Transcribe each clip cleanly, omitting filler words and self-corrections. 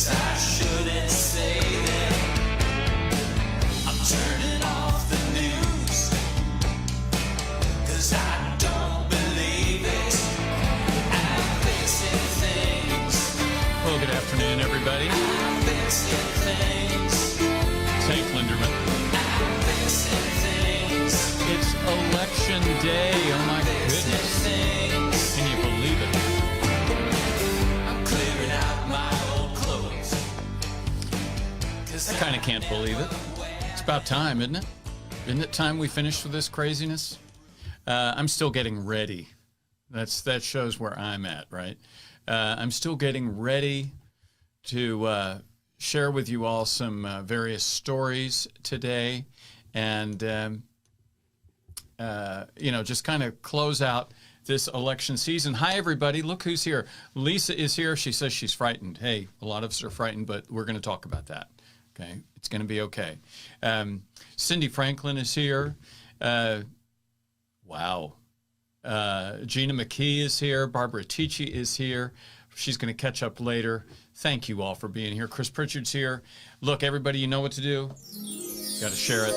I shouldn't say that I'm turning off the news, 'cause I don't believe it. I'm fixing things. Well, good afternoon, everybody. I'm fixing things. It's Hank Linderman. I'm fixing things. It's election day. Oh, my goodness. Things. Can you believe it? I'm clearing out my old clothes. I kind of can't believe it. It's about time, isn't it? Isn't it time we finished with this craziness? I'm still getting ready. That shows where I'm at, right? I'm still getting ready to share with you all some various stories today, and just kind of close out this election season. Hi, everybody. Look who's here. Lisa is here. She says she's frightened. Hey, a lot of us are frightened, but we're going to talk about that. Okay, it's going to be okay. Cindy Franklin is here. Wow. Gina McKee is here. Barbara Ticci is here. She's going to catch up later. Thank you all for being here. Chris Pritchard's here. Look, everybody, you know what to do. Got to share it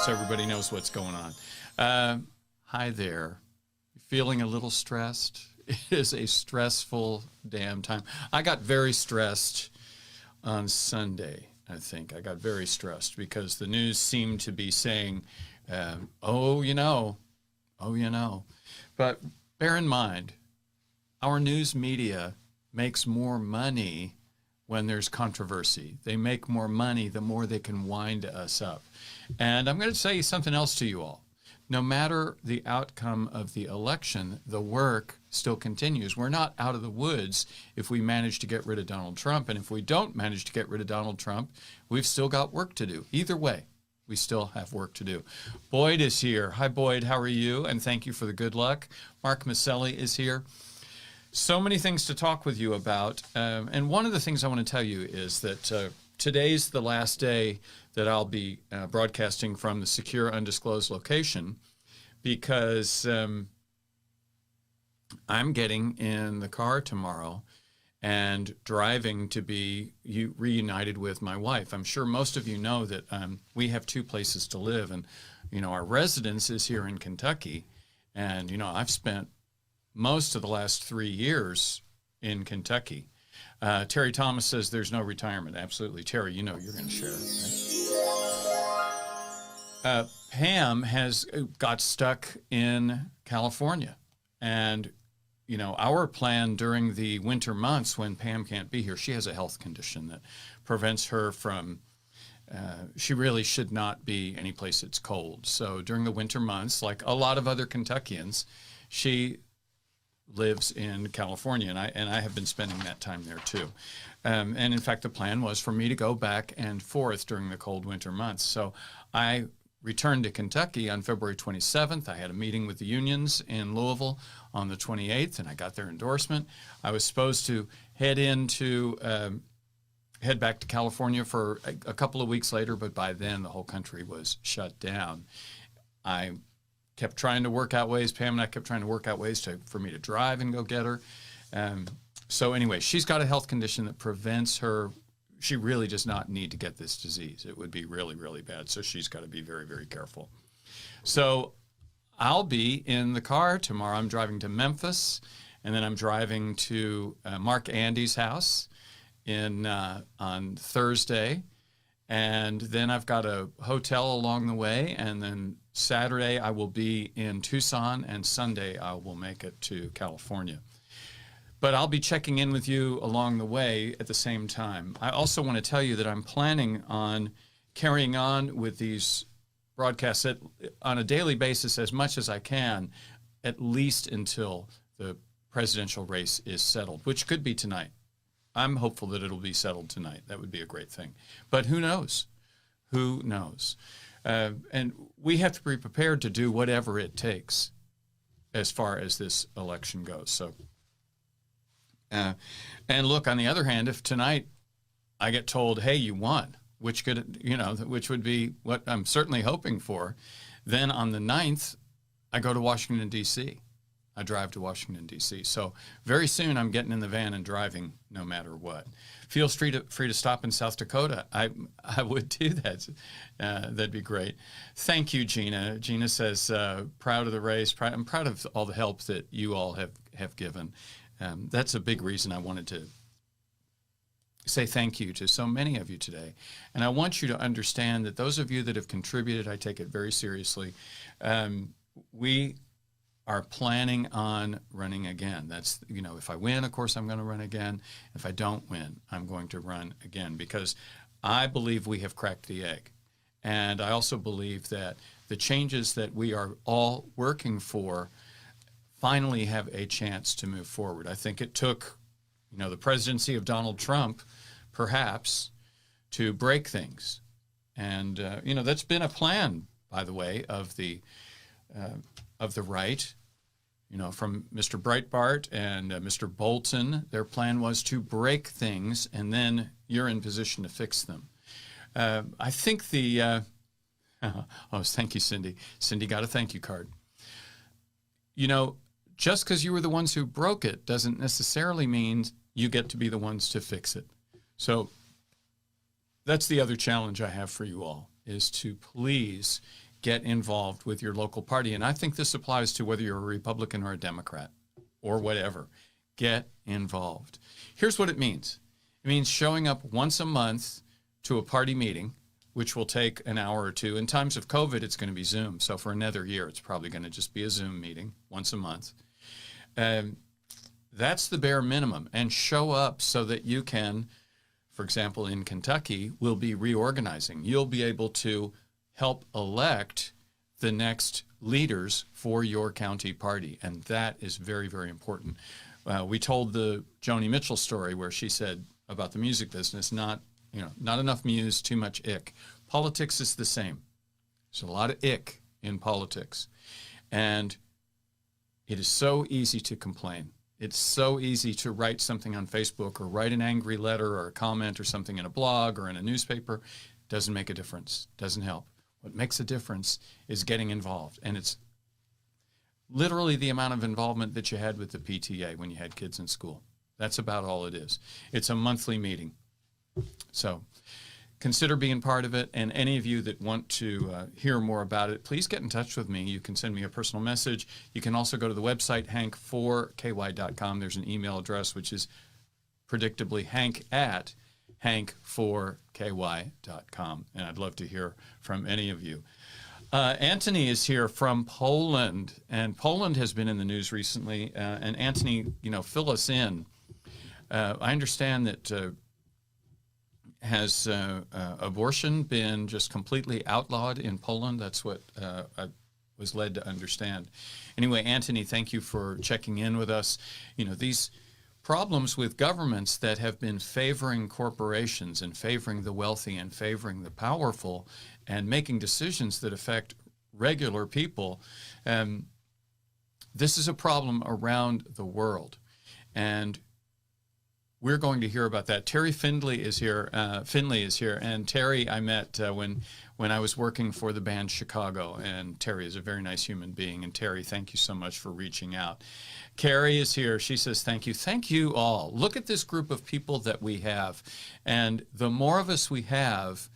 so everybody knows what's going on. Hi there. Feeling a little stressed? It is a stressful damn time. I got very stressed on Sunday, I think. I got very stressed because the news seemed to be saying, oh, you know. But bear in mind, our news media makes more money when there's controversy. They make more money the more they can wind us up. And I'm going to say something else to you all. No matter the outcome of the election, the work still continues. We're not out of the woods if we manage to get rid of Donald Trump. And if we don't manage to get rid of Donald Trump, we've still got work to do. Either way, we still have work to do. Boyd is here. Hi, Boyd. How are you? And thank you for the good luck. Mark Maselli is here. So many things to talk with you about. And one of the things I want to tell you is that today's the last day that I'll be broadcasting from the secure undisclosed location because I'm getting in the car tomorrow and driving to be reunited with my wife. I'm sure most of you know that we have two places to live, and our residence is here in Kentucky, and I've spent most of the last 3 years in Kentucky. Terry Thomas says there's no retirement. Absolutely. Terry, you're going to share it, right? Pam has got stuck in California. And, our plan during the winter months when Pam can't be here, she has a health condition that prevents her from, she really should not be any place that's cold. So during the winter months, like a lot of other Kentuckians, she lives in California, and I have been spending that time there too. And in fact, the plan was for me to go back and forth during the cold winter months. So I returned to Kentucky on February 27th. I had a meeting with the unions in Louisville on the 28th, and I got their endorsement. I was supposed to head back to California for a couple of weeks later, but by then the whole country was shut down. I kept trying to work out ways. Pam and I kept trying to work out ways for me to drive and go get her. So anyway, she's got a health condition that prevents her. She really does not need to get this disease. It would be really, really bad. So she's got to be very, very careful. So I'll be in the car tomorrow. I'm driving to Memphis, and then I'm driving to Mark Andy's house on Thursday. And then I've got a hotel along the way, and then Saturday I will be in Tucson, and Sunday I will make it to California. But I'll be checking in with you along the way at the same time. I also want to tell you that I'm planning on carrying on with these broadcasts on a daily basis as much as I can, at least until the presidential race is settled, which could be tonight. I'm hopeful that it'll be settled tonight. That would be a great thing. But who knows? Who knows? And we have to be prepared to do whatever it takes as far as this election goes. So, and look, on the other hand, if tonight I get told, hey, you won, which would be what I'm certainly hoping for, then on the 9th, I go to Washington, D.C. I drive to Washington, D.C. So very soon I'm getting in the van and driving no matter what. Feel free to stop in South Dakota. I would do that. That'd be great. Thank you, Gina. Gina says, proud of the race. I'm proud of all the help that you all have given. That's a big reason I wanted to say thank you to so many of you today. And I want you to understand that those of you that have contributed, I take it very seriously. We are planning on running again. That's, if I win, of course, I'm going to run again. If I don't win, I'm going to run again because I believe we have cracked the egg. And I also believe that the changes that we are all working for finally have a chance to move forward. I think it took, the presidency of Donald Trump, perhaps, to break things. And, that's been a plan, by the way, of the right, from Mr. Breitbart and Mr. Bolton. Their plan was to break things, and then you're in position to fix them. I think thank you, Cindy. Cindy got a thank you card. Just because you were the ones who broke it doesn't necessarily mean you get to be the ones to fix it. So that's the other challenge I have for you all, is to please get involved with your local party. And I think this applies to whether you're a Republican or a Democrat or whatever. Get involved. Here's what it means. It means showing up once a month to a party meeting, which will take an hour or two. In times of COVID, it's going to be Zoom. So for another year, it's probably going to just be a Zoom meeting once a month. That's the bare minimum. And show up so that you can, for example, in Kentucky, we'll be reorganizing. You'll be able to help elect the next leaders for your county party. And that is very, very important. We told the Joni Mitchell story where she said about the music business, not enough muse, too much ick. Politics is the same. There's a lot of ick in politics. And it is so easy to complain. It's so easy to write something on Facebook or write an angry letter or a comment or something in a blog or in a newspaper. Doesn't make a difference. Doesn't help. What makes a difference is getting involved. And it's literally the amount of involvement that you had with the PTA when you had kids in school. That's about all it is. It's a monthly meeting. So consider being part of it. And any of you that want to hear more about it, please get in touch with me. You can send me a personal message. You can also go to the website, hank4ky.com. There's an email address, which is predictably hank@hank4ky.com. And I'd love to hear from any of you. Anthony is here from Poland, and Poland has been in the news recently. And Anthony, fill us in. I understand that has abortion been just completely outlawed in Poland? That's what I was led to understand. Anyway, Anthony, thank you for checking in with us. These problems with governments that have been favoring corporations and favoring the wealthy and favoring the powerful and making decisions that affect regular people, this is a problem around the world. And we're going to hear about that. Terry Finley is here. And Terry I met when I was working for the band Chicago. And Terry is a very nice human being. And Terry, thank you so much for reaching out. Carrie is here. She says, thank you. Thank you all. Look at this group of people that we have. And the more of us we have,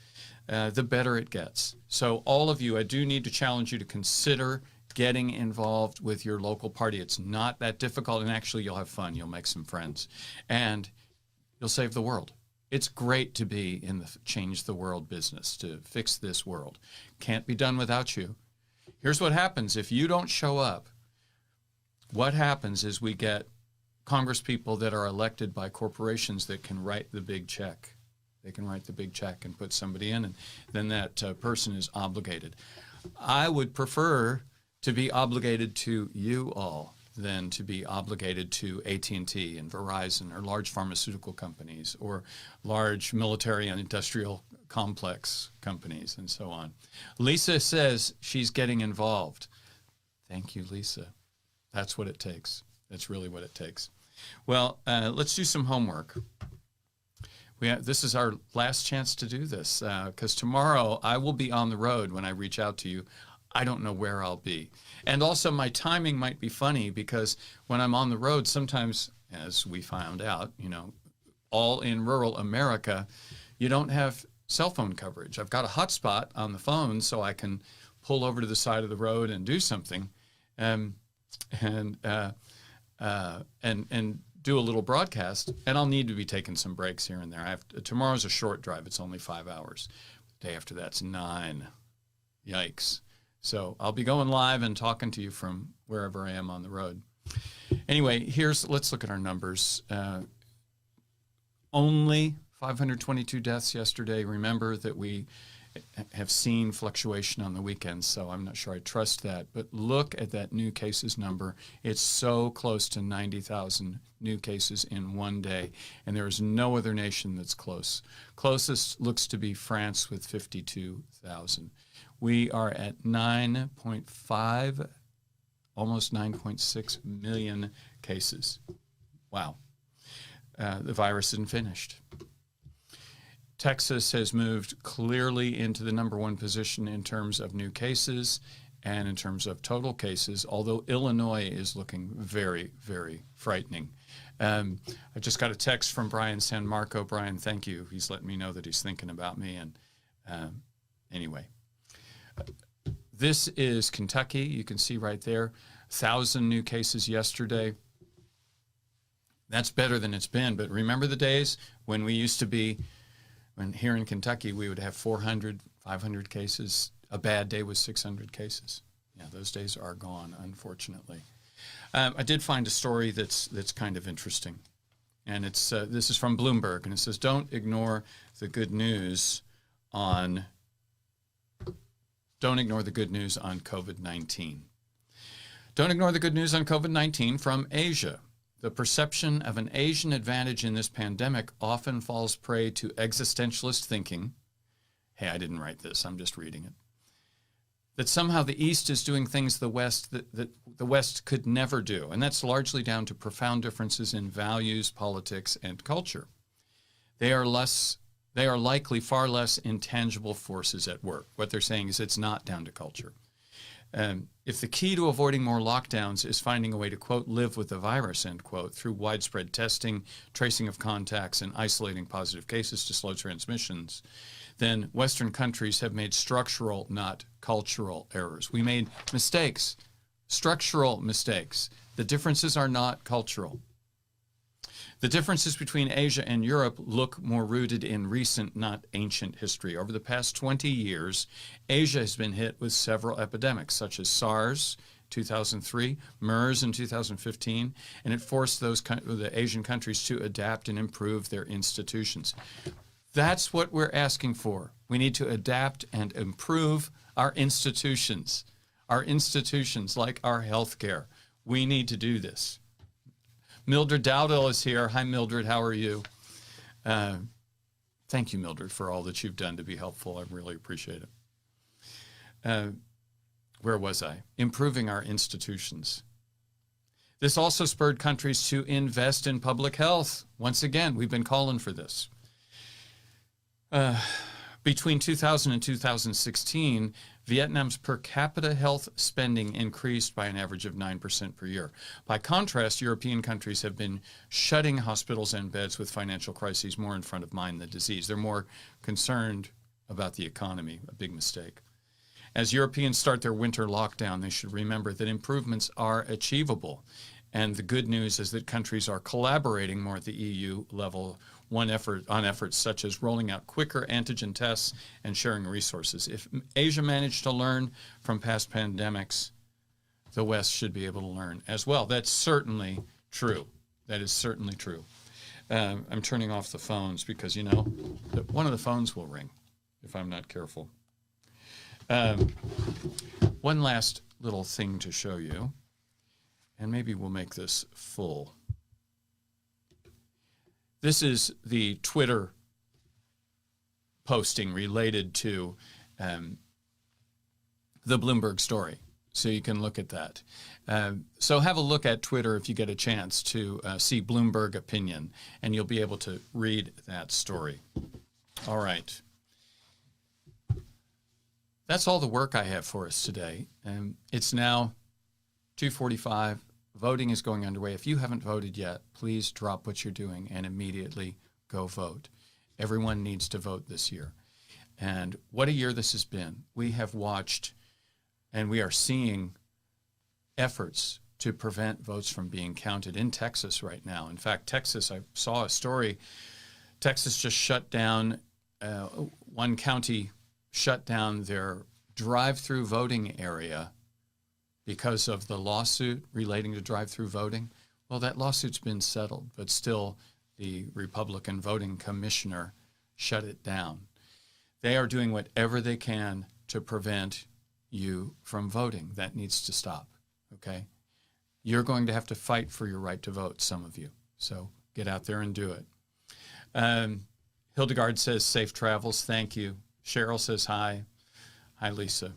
the better it gets. So all of you, I do need to challenge you to consider getting involved with your local party. It's not that difficult, and actually you'll have fun. You'll make some friends, and you'll save the world. It's great to be in the change the world business, to fix this world. Can't be done without you. Here's what happens if you don't show up. What happens is we get congresspeople that are elected by corporations that can write the big check. They can write the big check and put somebody in, and then that person is obligated. I would prefer to be obligated to you all than to be obligated to AT&T and Verizon or large pharmaceutical companies or large military and industrial complex companies and so on. Lisa says she's getting involved. Thank you, Lisa. That's what it takes. That's really what it takes. Well, let's do some homework. This is our last chance to do this because tomorrow I will be on the road when I reach out to you. I don't know where I'll be. And also my timing might be funny because when I'm on the road, sometimes, as we found out, all in rural America, you don't have cell phone coverage. I've got a hotspot on the phone so I can pull over to the side of the road and do something, and do a little broadcast. And I'll need to be taking some breaks here and there. Tomorrow's a short drive. It's only 5 hours. The day after that's 9. Yikes. So I'll be going live and talking to you from wherever I am on the road. Anyway, let's look at our numbers. Only 522 deaths yesterday. Remember that we have seen fluctuation on the weekends, so I'm not sure I trust that. But look at that new cases number. It's so close to 90,000 new cases in one day, and there is no other nation that's close. Closest looks to be France with 52,000. We are at 9.5, almost 9.6 million cases. Wow. The virus isn't finished. Texas has moved clearly into the number one position in terms of new cases and in terms of total cases, although Illinois is looking very, very frightening. I just got a text from Brian San Marco. Brian, thank you. He's letting me know that he's thinking about me. And anyway. This is Kentucky. You can see right there, 1,000 new cases yesterday. That's better than it's been. But remember the days when we used to be, when here in Kentucky, we would have 400, 500 cases. A bad day was 600 cases. Yeah, those days are gone, unfortunately. I did find a story that's kind of interesting. And this is from Bloomberg. And it says, don't ignore the good news on COVID-19. Don't ignore the good news on COVID-19 from Asia. The perception of an Asian advantage in this pandemic often falls prey to existentialist thinking. Hey, I didn't write this. I'm just reading it. That somehow the East is doing things the West that the West could never do. And that's largely down to profound differences in values, politics, and culture. They are likely far less intangible forces at work. What they're saying is it's not down to culture. If the key to avoiding more lockdowns is finding a way to, quote, live with the virus, end quote, through widespread testing, tracing of contacts, and isolating positive cases to slow transmissions, then Western countries have made structural, not cultural errors. We made mistakes, structural mistakes. The differences are not cultural. The differences between Asia and Europe look more rooted in recent, not ancient history. Over the past 20 years, Asia has been hit with several epidemics, such as SARS, 2003, MERS in 2015, and it forced the Asian countries to adapt and improve their institutions. That's what we're asking for. We need to adapt and improve our institutions like our health care. We need to do this. Mildred Dowdell is here. Hi, Mildred. How are you? Thank you, Mildred, for all that you've done to be helpful. I really appreciate it. Where was I? Improving our institutions. This also spurred countries to invest in public health. Once again, we've been calling for this. Between 2000 and 2016, Vietnam's per capita health spending increased by an average of 9% per year. By contrast, European countries have been shutting hospitals and beds with financial crises more in front of mind than disease. They're more concerned about the economy, a big mistake. As Europeans start their winter lockdown, they should remember that improvements are achievable. And the good news is that countries are collaborating more at the EU level on efforts such as rolling out quicker antigen tests and sharing resources. If Asia managed to learn from past pandemics, the West should be able to learn as well. That's certainly true. That is certainly true. I'm turning off the phones because, one of the phones will ring if I'm not careful. One last little thing to show you, and maybe we'll make this full. This is the Twitter posting related to the Bloomberg story, so you can look at that. So have a look at Twitter if you get a chance to see Bloomberg opinion, and you'll be able to read that story. All right. that's all the work I have for us today. It's now 2:45. Voting is going underway. If you haven't voted yet, please drop what you're doing and immediately go vote. Everyone needs to vote this year. And what a year this has been. We have watched and we are seeing efforts to prevent votes from being counted in Texas right now. In fact, Texas, I saw a story, Texas just shut down, one county shut down their drive-through voting area because of the lawsuit relating to drive-through voting. Well, that lawsuit's been settled, but still the Republican voting commissioner shut it down. They are doing whatever they can to prevent you from voting. That needs to stop, okay? You're going to have to fight for your right to vote, some of you. So get out there and do it. Hildegard says, safe travels. Thank you. Cheryl says, hi. Hi, Lisa.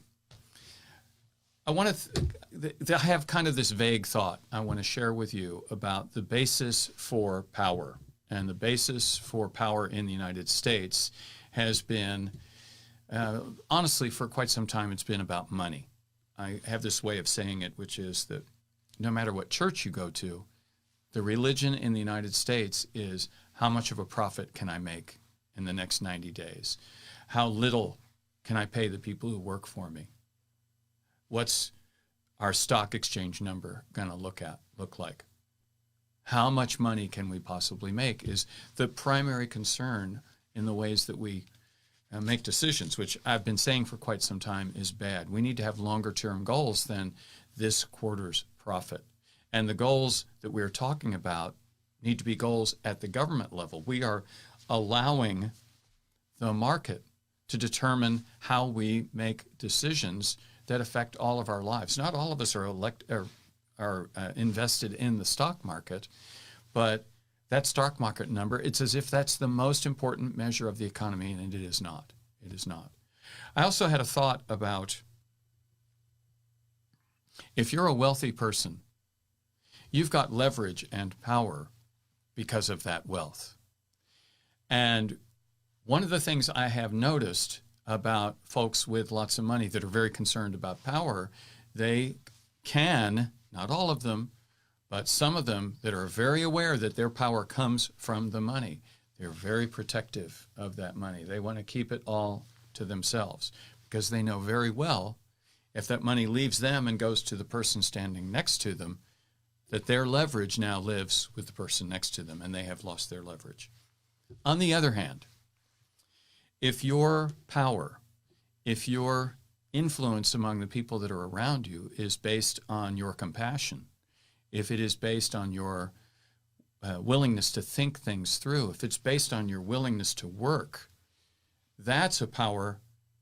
I want to, I have kind of this vague thought I want to share with you about the basis for power. And the basis for power in the United States has been, honestly, for quite some time, it's been about money. I have this way of saying it, which is that no matter what church you go to, the religion in the United States is how much of a profit can I make in the next 90 days? How little can I pay the people who work for me? What's our stock exchange number going to look like? How much money can we possibly make is the primary concern in the ways that we make decisions, which I've been saying for quite some time is bad. We need to have longer term goals than this quarter's profit. And the goals that we're talking about need to be goals at the government level. We are allowing the market to determine how we make decisions that affect all of our lives. Not all of us are invested in the stock market, but that stock market number, it's as if that's the most important measure of the economy, and it is not. It is not. I also had a thought about if you're a wealthy person, you've got leverage and power because of that wealth. And one of the things I have noticed about folks with lots of money that are very concerned about power, they can, not all of them, but some of them that are very aware that their power comes from the money. They're very protective of that money. They want to keep it all to themselves because they know very well if that money leaves them and goes to the person standing next to them, that their leverage now lives with the person next to them and they have lost their leverage. On the other hand, if your power, if your influence among the people that are around you is based on your compassion, if it is based on your willingness to think things through, if it's based on your willingness to work, that's a power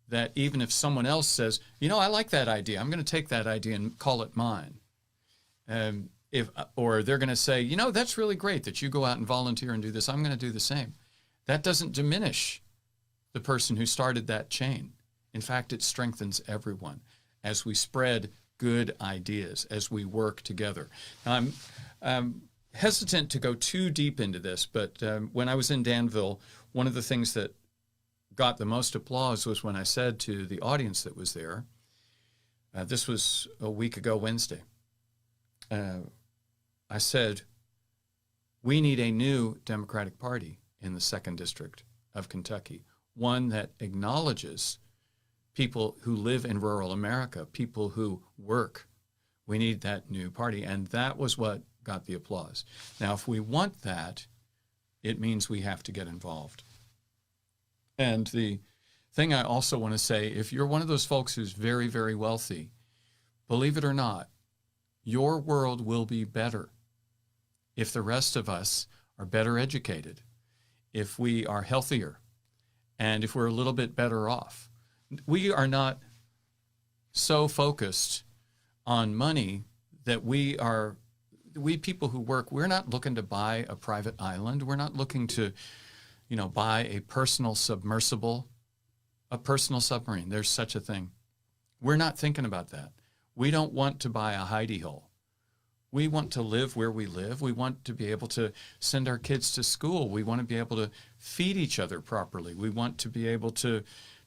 that even if someone else says, you know, I like that idea, I'm going to take that idea and call it mine. Or they're going to say, you know, that's really great that you go out and volunteer and do this. I'm going to do the same. That doesn't diminish the person who started that chain. In fact, it strengthens everyone as we spread good ideas, as we work together. Now, I'm hesitant to go too deep into this, but when I was in Danville, one of the things that got the most applause was when I said to the audience that was there, this was a week ago Wednesday, I said, we need a new Democratic Party in the 2nd District of Kentucky, one that acknowledges people who live in rural America, people who work. We need that new party. And that was what got the applause. Now, if we want that, it means we have to get involved. And the thing I also want to say, if you're one of those folks who's very, very wealthy, believe it or not, your world will be better if the rest of us are better educated, if we are healthier, and if we're a little bit better off. We are not so focused on money that we people who work, we're not looking to buy a private island. We're not looking to, buy a personal submersible, a personal submarine. There's such a thing. We're not thinking about that. We don't want to buy a hidey hole. We want to live where we live. We want to be able to send our kids to school. We want to be able to feed each other properly. We want to be able to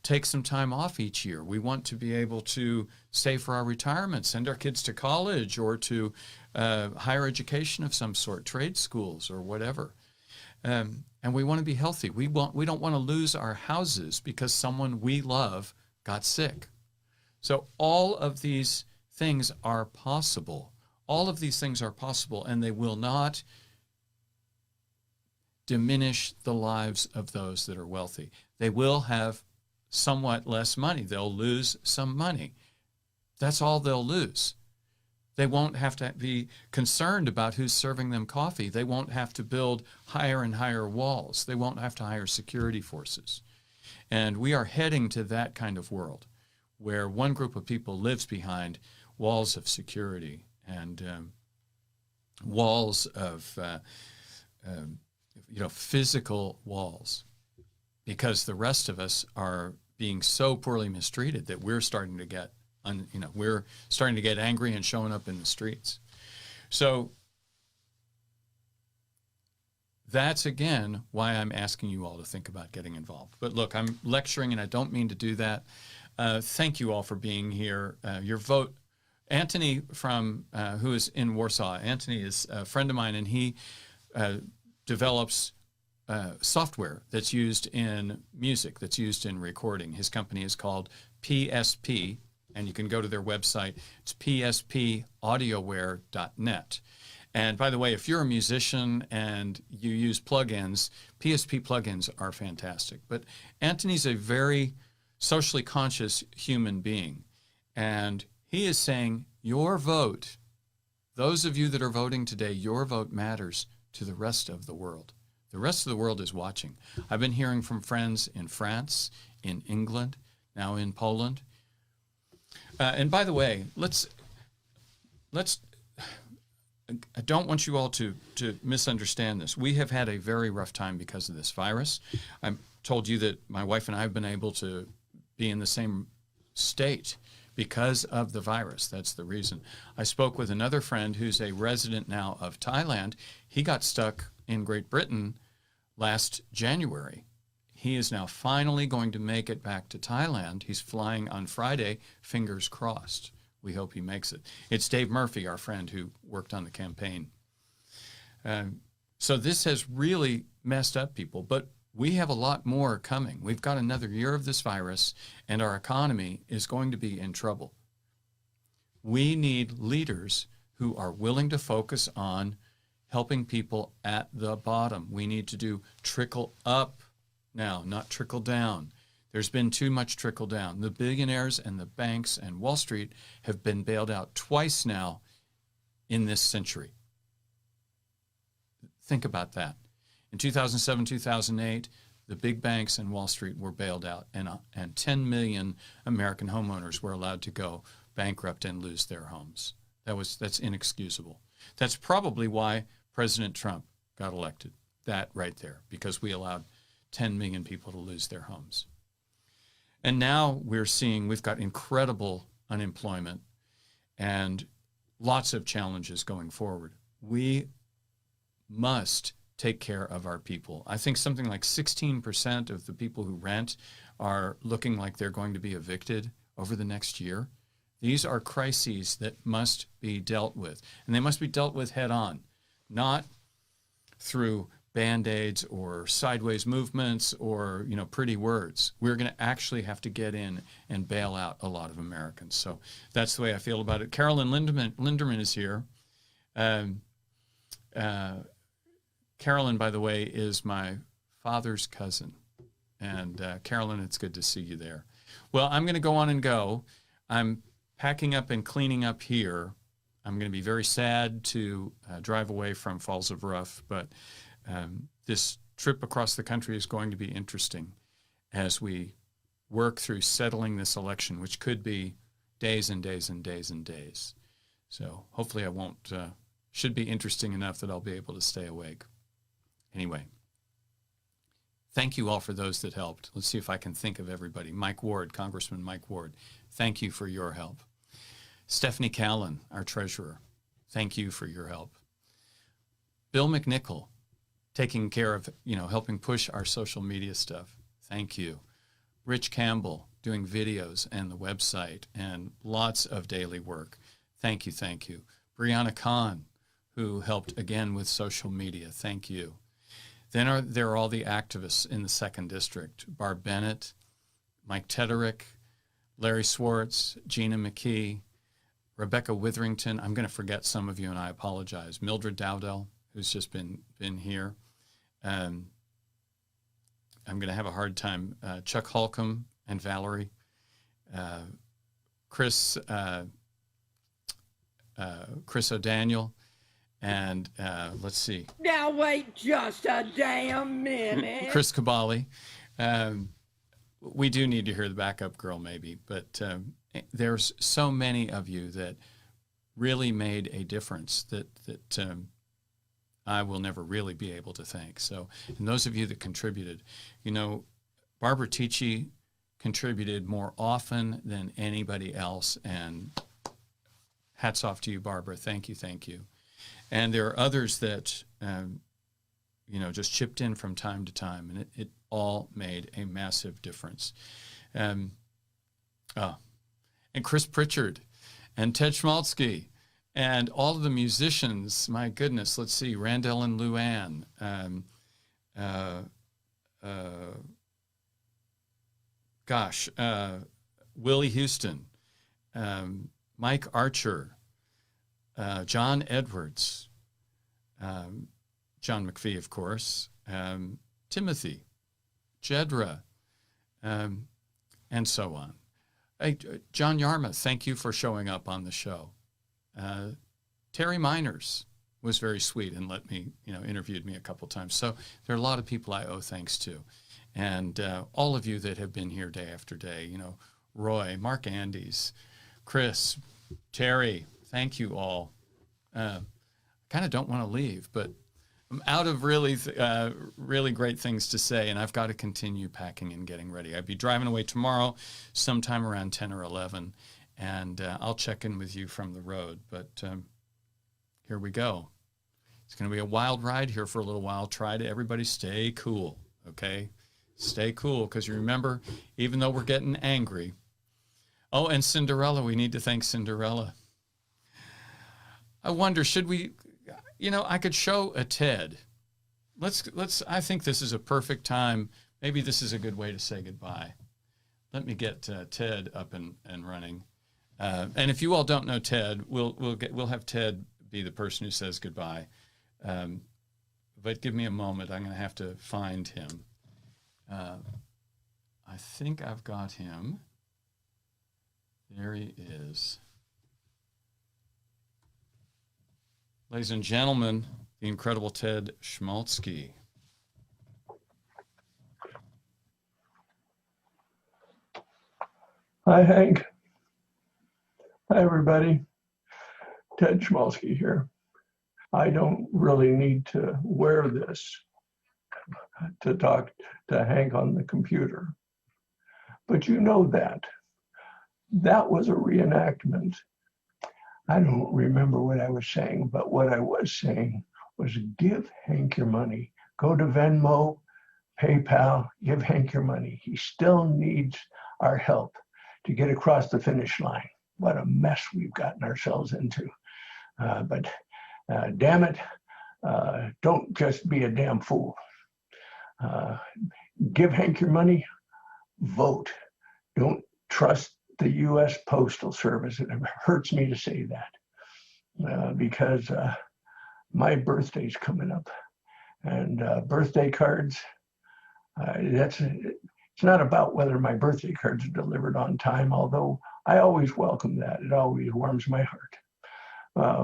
take some time off each year. We want to be able to save for our retirement, send our kids to college or to higher education of some sort, trade schools or whatever. And we want to be healthy. We don't want to lose our houses because someone we love got sick. So all of these things are possible. All of these things are possible, and they will not diminish the lives of those that are wealthy. They will have somewhat less money. They'll lose some money. That's all they'll lose. They won't have to be concerned about who's serving them coffee. They won't have to build higher and higher walls. They won't have to hire security forces. And we are heading to that kind of world where one group of people lives behind walls of security and walls of physical walls, because the rest of us are being so poorly mistreated that we're starting to get angry and showing up in the streets. So that's, again, why I'm asking you all to think about getting involved. But look, I'm lecturing, and I don't mean to do that. Thank you all for being here. Your vote, Anthony who is in Warsaw. Anthony is a friend of mine, and he develops software that's used in music, that's used in recording. His company is called PSP, and you can go to their website. It's pspaudioWare.net. And by the way, if you're a musician and you use plugins, PSP plugins are fantastic. But Anthony's a very socially conscious human being, and he is saying your vote, those of you that are voting today, your vote matters to the rest of the world. The rest of the world is watching. I've been hearing from friends in France, in England, now in Poland. And by the way, let's. I don't want you all to misunderstand this. We have had a very rough time because of this virus. I told you that my wife and I have been able to be in the same state because of the virus. That's the reason. I spoke with another friend who's a resident now of Thailand. He got stuck in Great Britain last January. He is now finally going to make it back to Thailand. He's flying on Friday, fingers crossed. We hope he makes it. It's Dave Murphy, our friend who worked on the campaign. So this has really messed up people, but we have a lot more coming. We've got another year of this virus, and our economy is going to be in trouble. We need leaders who are willing to focus on helping people at the bottom. We need to do trickle up now, not trickle down. There's been too much trickle down. The billionaires and the banks and Wall Street have been bailed out twice now in this century. Think about that. In 2007, 2008, the big banks and Wall Street were bailed out, and 10 million American homeowners were allowed to go bankrupt and lose their homes. That's inexcusable. That's probably why President Trump got elected, that right there, because we allowed 10 million people to lose their homes. And now we've got incredible unemployment and lots of challenges going forward. We must take care of our people. I think something like 16% of the people who rent are looking like they're going to be evicted over the next year. These are crises that must be dealt with, and they must be dealt with head on, not through Band-Aids or sideways movements or pretty words. We're going to actually have to get in and bail out a lot of Americans. So that's the way I feel about it. Carolyn Linderman is here. Carolyn, by the way, is my father's cousin. And Carolyn, it's good to see you there. Well, I'm going to go on and go. I'm packing up and cleaning up here. I'm going to be very sad to drive away from Falls of Rough, but this trip across the country is going to be interesting as we work through settling this election, which could be days and days and days and days. So hopefully I won't, should be interesting enough that I'll be able to stay awake. Anyway, thank you all for those that helped. Let's see if I can think of everybody. Mike Ward, Congressman Mike Ward, thank you for your help. Stephanie Callan, our treasurer, thank you for your help. Bill McNichol, taking care of, helping push our social media stuff. Thank you. Rich Campbell doing videos and the website and lots of daily work. Thank you, thank you. Brianna Kahn, who helped again with social media. Thank you. Then there are all the activists in the 2nd District. Barb Bennett, Mike Tederick, Larry Swartz, Gina McKee, Rebecca Witherington. I'm going to forget some of you, and I apologize. Mildred Dowdell, who's just been here. I'm going to have a hard time. Chuck Holcomb and Valerie. Chris O'Daniel. And let's see. Now wait just a damn minute. Chris Cabali. We do need to hear the backup girl maybe, but there's so many of you that really made a difference that I will never really be able to thank. So, and those of you that contributed, you know, Barbara Tichy contributed more often than anybody else, and hats off to you, Barbara. Thank you, thank you. And there are others that, you know, just chipped in from time to time, and it all made a massive difference. And Chris Pritchard and Ted Schmaltzky and all of the musicians. My goodness, let's see, Randall and Luann, Willie Houston, Mike Archer, John Edwards, John McPhee, of course, Timothy, Jedra, and so on. Hey, John Yarmouth, thank you for showing up on the show. Terry Miners was very sweet and let me, interviewed me a couple times. So there are a lot of people I owe thanks to. And all of you that have been here day after day, Roy, Mark Andes, Chris, Terry, thank you all. Kind of don't want to leave, but I'm out of really great things to say, and I've got to continue packing and getting ready. I'll be driving away tomorrow sometime around 10 or 11, and I'll check in with you from the road. But here we go. It's going to be a wild ride here for a little while. Try to everybody stay cool, okay? Stay cool, because you remember, even though we're getting angry. Oh, and Cinderella. We need to thank Cinderella. I wonder, should we, I could show a TED. I think this is a perfect time. Maybe this is a good way to say goodbye. Let me get Ted up and running. And if you all don't know Ted, we'll have Ted be the person who says goodbye. But give me a moment. I'm going to have to find him. I think I've got him. There he is. Ladies and gentlemen, the incredible Ted Schmaltzky. Hi, Hank. Hi, everybody. Ted Schmaltzky here. I don't really need to wear this to talk to Hank on the computer. But you know that. That was a reenactment. I don't remember what I was saying, but what I was saying was give Hank your money. Go to Venmo, PayPal, give Hank your money. He still needs our help to get across the finish line. What a mess we've gotten ourselves into. But damn it, don't just be a damn fool. Give Hank your money, vote. Don't trust the U.S. Postal Service. It hurts me to say that because my birthday's coming up, and birthday cards, it's not about whether my birthday cards are delivered on time, although I always welcome that. It always warms my heart.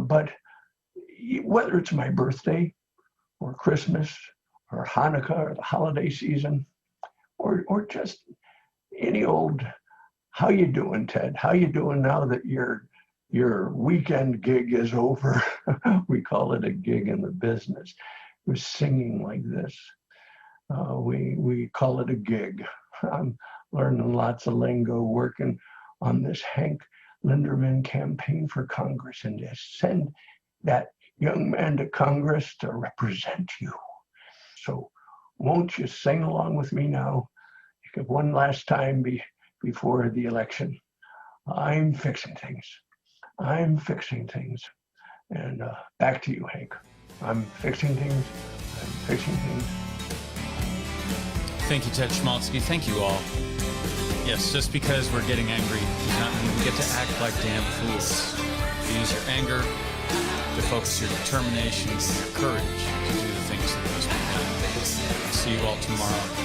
But whether it's my birthday or Christmas or Hanukkah or the holiday season or just any old, how you doing, Ted? How you doing now that your weekend gig is over? We call it a gig in the business. It was singing like this. We call it a gig. I'm learning lots of lingo, working on this Hank Linderman campaign for Congress, and to send that young man to Congress to represent you. So won't you sing along with me now? one last time before the election. I'm fixing things. I'm fixing things. And back to you, Hank. I'm fixing things. I'm fixing things. Thank you, Ted Schmaltzky. Thank you all. Yes, just because we're getting angry does not mean we get to act like damn fools. Use your anger to focus your determination and your courage to do the things that must be done. I'll see you all tomorrow.